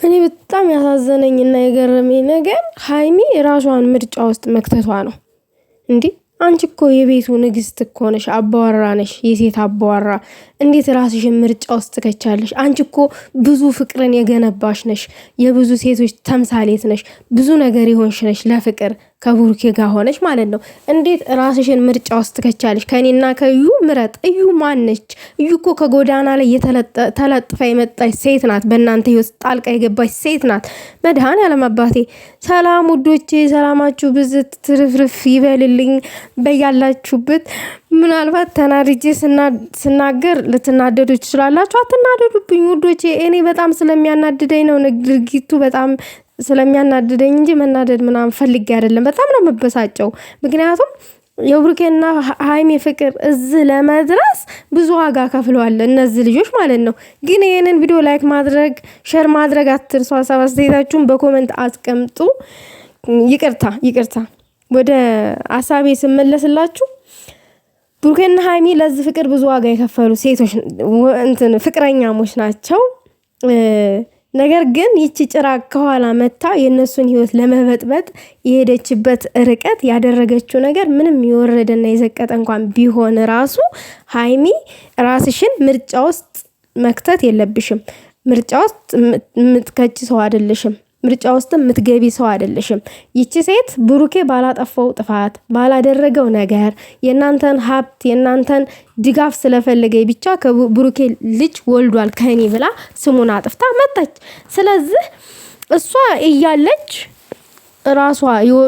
እኔ በጣም ያሳዘነኝና የገረመኝ ነገር ሃይሚ ራሷን ምርጫ ውስጥ መክተቷ ነው። እንዴ አንቺ እኮ የቤቱ ንግስት እኮ ነሽ፣ አባወራ ነሽ፣ የሴት አባወራ። እንዴት ራስሽን ምርጫ ውስጥ ትከቻለሽ? አንቺ እኮ ብዙ ፍቅርን የገነባሽ ነሽ፣ የብዙ ሴቶች ተምሳሌት ነሽ፣ ብዙ ነገር የሆንሽ ነሽ ለፍቅር ከቡሩኬ ጋር ሆነሽ ማለት ነው። እንዴት ራስሽን ምርጫ ውስጥ ትከቻለሽ? ከኔና ከዩ ምረጥ። እዩ ማነች? እዩ እኮ ከጎዳና ላይ ተለጥፋ የመጣች ሴት ናት። በእናንተ ህይወት ጣልቃ የገባች ሴት ናት። መድኃኔዓለም አባቴ። ሰላም ውዶቼ፣ ሰላማችሁ ብዝት ትርፍርፍ ይበልልኝ በያላችሁበት። ምናልባት ተናድጄ ስናገር ልትናደዱ ትችላላችሁ። አትናደዱብኝ ውዶቼ። እኔ በጣም ስለሚያናድደኝ ነው ድርጊቱ፣ በጣም ስለሚያናድደኝ እንጂ መናደድ ምናምን ፈልጌ አይደለም። በጣም ነው መበሳጨው። ምክንያቱም የብሩኬና ሃይሚ ፍቅር እዚህ ለመድረስ ብዙ ዋጋ ከፍለዋል እነዚህ ልጆች ማለት ነው። ግን ይሄንን ቪዲዮ ላይክ ማድረግ፣ ሼር ማድረግ አትርሱ። ሀሳብ አስተያየታችሁን በኮሜንት አስቀምጡ። ይቅርታ ወደ ሀሳቤ ስመለስላችሁ ብሩኬና ሃይሚ ለዚህ ፍቅር ብዙ ዋጋ የከፈሉ ሴቶች ፍቅረኛሞች ናቸው። ነገር ግን ይቺ ጭራቅ ከኋላ መታ የነሱን ህይወት ለመበጥበጥ የሄደችበት ርቀት ያደረገችው ነገር ምንም የወረደና የዘቀጠ እንኳን ቢሆን ራሱ ሃይሚ ራስሽን ምርጫ ውስጥ መክተት የለብሽም። ምርጫ ውስጥ የምትከቺ ሰው አይደለሽም። ምርጫ ውስጥ የምትገቢ ሰው አይደለሽም። ይቺ ሴት ብሩኬ ባላጠፋው ጥፋት ባላደረገው ነገር የናንተን ሀብት የናንተን ድጋፍ ስለፈለገ ብቻ ከብሩኬ ልጅ ወልዷል ከኔ ብላ ስሙን አጥፍታ መጣች። ስለዚህ እሷ እያለች ራሷ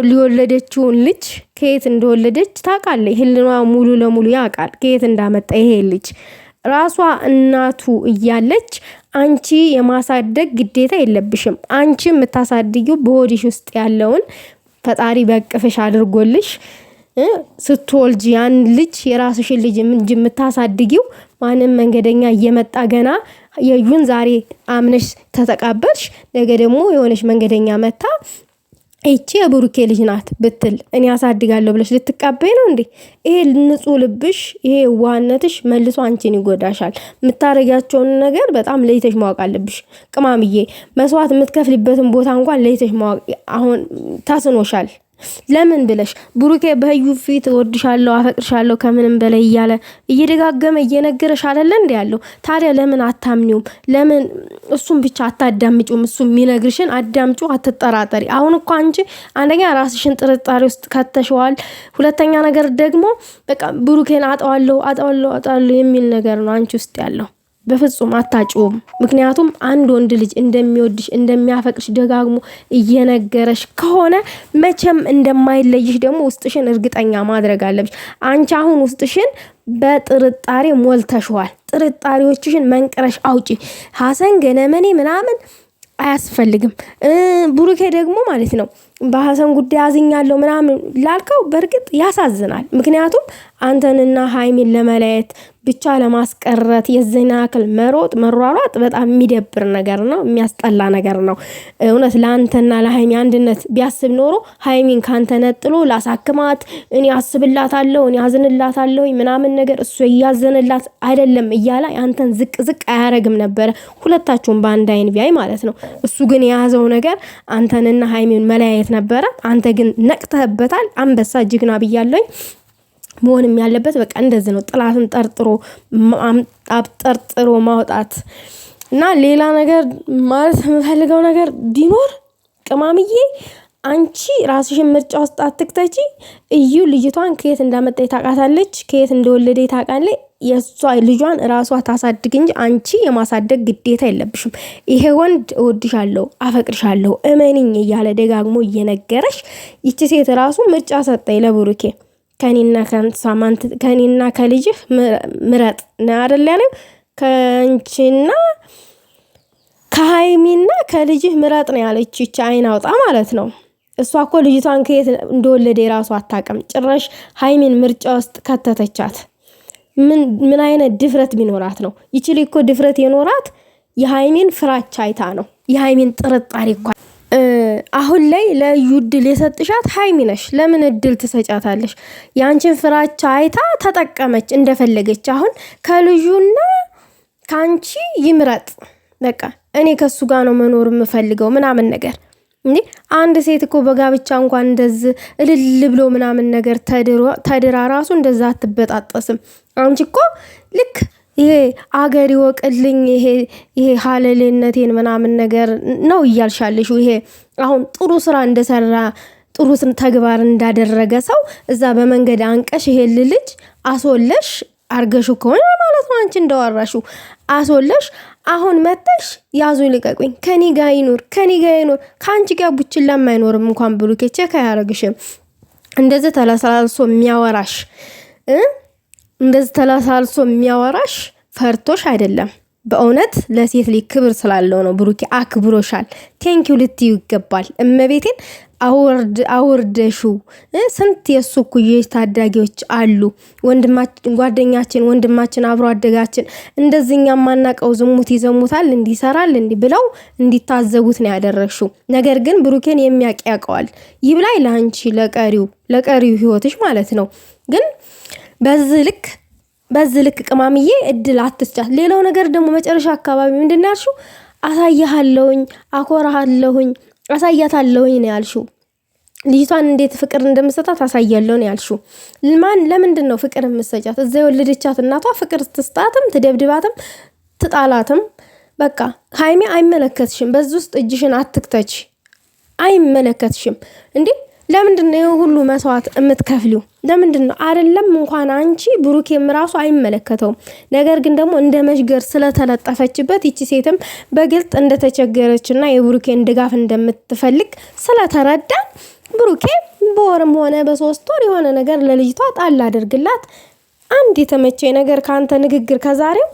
ሊወለደችውን ልጅ ከየት እንደወለደች ታውቃለች። ህልኗ ሙሉ ለሙሉ ያውቃል ከየት እንዳመጣ ይሄ ልጅ። ራሷ እናቱ እያለች አንቺ የማሳደግ ግዴታ የለብሽም። አንቺ የምታሳድጊው በሆድሽ ውስጥ ያለውን ፈጣሪ በቅፍሽ አድርጎልሽ ስትወልጂ ያን ልጅ የራስሽን ልጅ የምታሳድጊው ማንም መንገደኛ እየመጣ ገና የዩን ዛሬ አምነሽ ተተቀበልሽ፣ ነገ ደግሞ የሆነሽ መንገደኛ መታ እቺ የብሩኬ ልጅ ናት ብትል እኔ አሳድጋለሁ ብለሽ ልትቀበይ ነው እንዴ? ይሄ ንጹህ ልብሽ፣ ይሄ ዋነትሽ መልሶ አንቺን ይጎዳሻል። የምታረጋቸውን ነገር በጣም ለይተሽ ማወቅ አለብሽ። ቅማምዬ መስዋዕት የምትከፍልበትን ቦታ እንኳን ለይተሽ ማወቅ አሁን ታስኖሻል። ለምን ብለሽ ብሩኬ በህዩ ፊት ወድሻለሁ አፈቅርሻለሁ ከምንም በላይ እያለ እየደጋገመ እየነገረሽ አይደለ እንዴ ያለው? ታዲያ ለምን አታምኒውም? ለምን እሱን ብቻ አታዳምጪውም? እሱ የሚነግርሽን አዳምጪ፣ አትጠራጠሪ። አሁን እኮ አንቺ አንደኛ ራስሽን ጥርጣሬ ውስጥ ከተሽዋል። ሁለተኛ ነገር ደግሞ በቃ ብሩኬን አጣዋለሁ የሚል ነገር ነው አንቺ ውስጥ ያለው። በፍጹም አታጭውም። ምክንያቱም አንድ ወንድ ልጅ እንደሚወድሽ እንደሚያፈቅርሽ ደጋግሞ እየነገረሽ ከሆነ መቼም እንደማይለይሽ ደግሞ ውስጥሽን እርግጠኛ ማድረግ አለብሽ። አንቺ አሁን ውስጥሽን በጥርጣሬ ሞልተሽዋል። ጥርጣሬዎችሽን መንቅረሽ አውጪ። ሀሰን ገነመኔ ምናምን አያስፈልግም። ብሩኬ ደግሞ ማለት ነው በሀሰን ጉዳይ አዝኛለሁ ምናምን ላልከው በእርግጥ ያሳዝናል። ምክንያቱም አንተንና ሃይሚን ለመለየት ብቻ ለማስቀረት የዘና ያክል መሯሯጥ በጣም የሚደብር ነገር ነው፣ የሚያስጠላ ነገር ነው። እውነት ለአንተና ለሃይሚ አንድነት ቢያስብ ኖሮ ሃይሚን ካንተ ነጥሎ ላሳክማት እኔ አስብላታለሁ እኔ አዝንላታለሁ ምናምን ነገር እሱ እያዘንላት አይደለም እያለ አንተን ዝቅ አያረግም ነበረ። ሁለታችሁም በአንድ አይን ቢያይ ማለት ነው። እሱ ግን የያዘው ነገር አንተንና ሃይሚን መለያየት ነበረ። አንተ ግን ነቅተህበታል። አንበሳ ጅግና ብያለኝ። መሆንም ያለበት በቃ እንደዚህ ነው። ጥላትን ጠርጥሮ ማውጣት እና ሌላ ነገር ማለት የምፈልገው ነገር ቢኖር ቅማምዬ አንቺ ራስሽን ምርጫ ውስጥ አትክተቺ። እዩ ልጅቷን ከየት እንዳመጣች ታውቃታለች፣ ከየት እንደወለደ ታውቃለች። የሷ ልጇን ራሷ ታሳድግ እንጂ አንቺ የማሳደግ ግዴታ የለብሽም። ይሄ ወንድ እወድሻለሁ አፈቅርሻለሁ እመኒኝ እያለ ደጋግሞ እየነገረሽ ይቺ ሴት ራሱ ምርጫ ሰጠኝ ለብሩኬ ከኔና ከልጅህ ምረጥ ነው አይደል ያለው? ከአንቺና ከሃይሚና ከልጅህ ምረጥ ነው ያለች። ይቺ አይን አውጣ ማለት ነው። እሷ እኮ ልጅቷን ከየት እንደወለደ ራሱ አታውቅም። ጭራሽ ሃይሚን ምርጫ ውስጥ ከተተቻት። ምን አይነት ድፍረት ቢኖራት ነው? ይችል እኮ ድፍረት የኖራት የሃይሚን ፍራቻ አይታ ነው። የሃይሚን ጥርጣሬ እኮ አሁን ላይ ለዩ እድል የሰጥሻት ሃይሚ ነሽ። ለምን እድል ትሰጫታለሽ? ያንቺን ፍራቻ አይታ ተጠቀመች እንደፈለገች። አሁን ከልዩና ካንቺ ይምረጥ። በቃ እኔ ከሱ ጋር ነው መኖር የምፈልገው ምናምን ነገር እንዴ። አንድ ሴት እኮ በጋብቻ እንኳን እንደዚህ እልል ብሎ ምናምን ነገር ተድራ ራሱ እንደዛ አትበጣጠስም። አንቺ እኮ ልክ ይሄ አገር ይወቅልኝ ይሄ ሀለሌነቴን ምናምን ነገር ነው እያልሻለሽ። ይሄ አሁን ጥሩ ስራ እንደሰራ ጥሩ ተግባር እንዳደረገ ሰው እዛ በመንገድ አንቀሽ ይሄ ልጅ አስወለሽ አርገሹ ከሆነ ማለት ነው። አንቺ እንደዋራሹ አስወለሽ አሁን መተሽ ያዙ ልቀቁኝ ከኔ ጋር ይኑር ካንቺ ጋር ቡችላም አይኖርም እንኳን ብሩኬ ቼክ አያረግሽም። እንደዚህ ተላሳልሶ የሚያወራሽ ፈርቶሽ አይደለም። በእውነት ለሴት ልጅ ክብር ስላለው ነው። ብሩኬ አክብሮሻል። ቴንኪው ልትዩ ይገባል። እመቤቴን አውርደሹ ስንት የሱ ኩዮች ታዳጊዎች አሉ። ጓደኛችን ወንድማችን አብሮ አደጋችን እንደዚህኛ ማናቀው ዝሙት ይዘሙታል እንዲሰራል ብለው እንዲታዘቡት ነው ያደረግሽው። ነገር ግን ብሩኬን የሚያውቅ ያውቀዋል። ይብላኝ ለአንቺ ለቀሪው ህይወትሽ ማለት ነው። ግን በዚህ ልክ ቅማምዬ እድል አትስጫት። ሌላው ነገር ደግሞ መጨረሻ አካባቢ ምንድን ያልሽው? አሳያለሁኝ አኮራሃለሁኝ አሳያታለሁኝ ነው ያልሽው። ልጅቷን እንዴት ፍቅር እንደምሰጣት አሳያለሁ ነው ያልሽው። ለምንድን ነው ፍቅር የምትሰጫት? እዛ የወለደቻት እናቷ ፍቅር ትስጣትም ትደብድባትም ትጣላትም በቃ ሃይሚ አይመለከትሽም። በዚህ ውስጥ እጅሽን አትክተች። አይመለከትሽም እንዴ? ለምንድን ነው ሁሉ መስዋዕት የምትከፍሊው? ለምንድን ነው? አይደለም እንኳን አንቺ ብሩኬም ራሱ አይመለከተውም። ነገር ግን ደግሞ እንደ መሽገር ስለተለጠፈችበት ይቺ ሴትም በግልጥ እንደተቸገረችና የብሩኬን ድጋፍ እንደምትፈልግ ስለተረዳ ብሩኬ በወርም ሆነ በ3 ወር የሆነ ነገር ለልጅቷ ጣል አድርግላት። አንድ የተመቸኝ ነገር ካንተ ንግግር ከዛሬው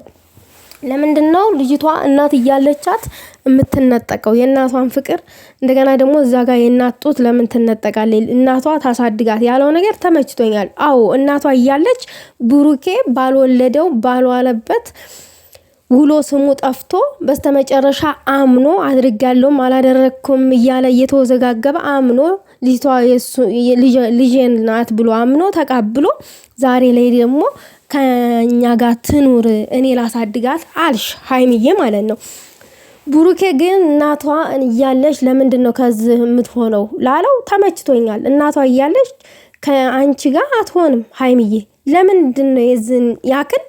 ለምንድነው ልጅቷ እናት እያለቻት የምትነጠቀው? የእናቷን ፍቅር እንደገና ደግሞ እዛ ጋር የእናት ጡት ለምን ትነጠቃለች? እናቷ ታሳድጋት ያለው ነገር ተመችቶኛል። አዎ እናቷ እያለች ብሩኬ ባልወለደው ባልዋለበት ውሎ ስሙ ጠፍቶ በስተመጨረሻ አምኖ አድርጋለሁም አላደረኩም እያለ እየተወዘጋገበ አምኖ ልጅቷ ልጄን ናት ብሎ አምኖ ተቀብሎ ዛሬ ላይ ደግሞ ከኛ ጋር ትኑር እኔ ላሳድጋት አልሽ ሃይሚዬ ማለት ነው። ብሩኬ ግን እናቷ እያለች ለምንድን ነው ከዚህ የምትሆነው ላለው ተመችቶኛል። እናቷ እያለች ከአንቺ ጋር አትሆንም ሃይሚዬ። ለምንድን ነው የዝን ያክል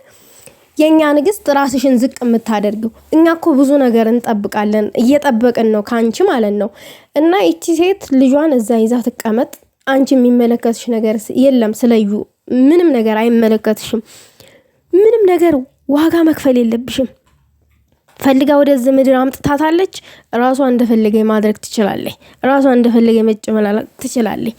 የኛ ንግስት ራስሽን ዝቅ የምታደርገው? እኛ እኮ ብዙ ነገር እንጠብቃለን እየጠበቅን ነው ካንቺ ማለት ነው። እና እቺ ሴት ልጇን እዛ ይዛ ትቀመጥ። አንቺ የሚመለከትሽ ነገር የለም። ስለዩ ምንም ነገር አይመለከትሽም። ምንም ነገር ዋጋ መክፈል የለብሽም። ፈልጋ ወደዚህ ምድር አምጥታታለች። ራሷ እንደፈለገ ማድረግ ትችላለች። ራሷ እንደፈለገ መጨመላለቅ ትችላለች።